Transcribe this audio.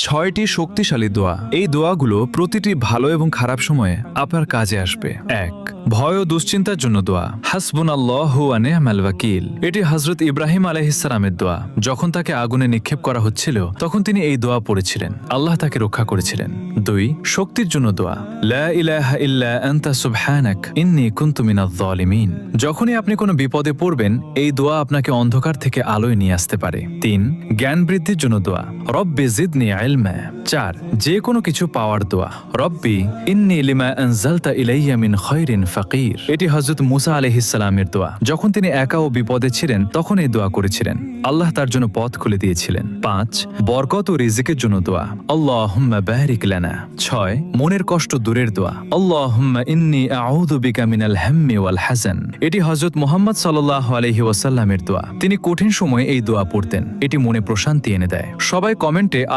6টি শক্তিশালী দোয়া। এই দোয়াগুলো প্রতিটি ভালো এবং খারাপ সময়ে আপনার কাজে আসবে। 1. ভয় ও দুশ্চিন্তার জন্য দোয়া। হাসবুনাল্লাহু ওয়া নি'মাল ওয়াকিল। এটি হযরত ইব্রাহিম আলাইহিস সালামের দোয়া। যখন তাকে আগুনে নিক্ষেপ করা হচ্ছিল তখন তিনি এই দোয়া পড়েছিলেন। আল্লাহ তাকে রক্ষা করেছিলেন। 2. শক্তির জন্য দোয়া। লা ইলাহা ইল্লা আনতা সুবহানাক ইন্নী কুনতু মিনাজ জালিমিন। যখনই আপনি কোনো বিপদে পড়বেন এই দোয়া আপনাকে অন্ধকার থেকে আলোয় নিয়ে আসতে পারে। 3. জ্ঞান বৃদ্ধির জন্য দোয়া। রব্বি জিদনি ইলমা। 4. যে কোনো কিছু পাওয়ার দোয়া। রব্বি ইন্নী লিমা আনজালতা ইলাইয়া মিন খায়রিন ফাকির। এটি হযরত মুসা আলাইহিস সালামের দোয়া। যখন তিনি একা ও বিপদে ছিলেন তখন এই দোয়া করেছিলেন। আল্লাহ তার জন্য পথ খুলে দিয়েছিলেন। 5. বরকত ও রিজিকের জন্য দোয়া। আল্লাহুম্মা বারিক লানা। 6. মনের কষ্ট দূরের দোয়া। আল্লাহুম্মা ইন্নী আউযু বিকা মিনাল হাম্মি ওয়াল হাযান। এটি হযরত মুহাম্মদ সাল্লাল্লাহু আলাইহি ওয়াসাল্লামের দোয়া। তিনি কঠিন সময়ে এই দোয়া পড়তেন। এটি মনে প্রশান্তি এনে দেয়। সবাই কমেন্টে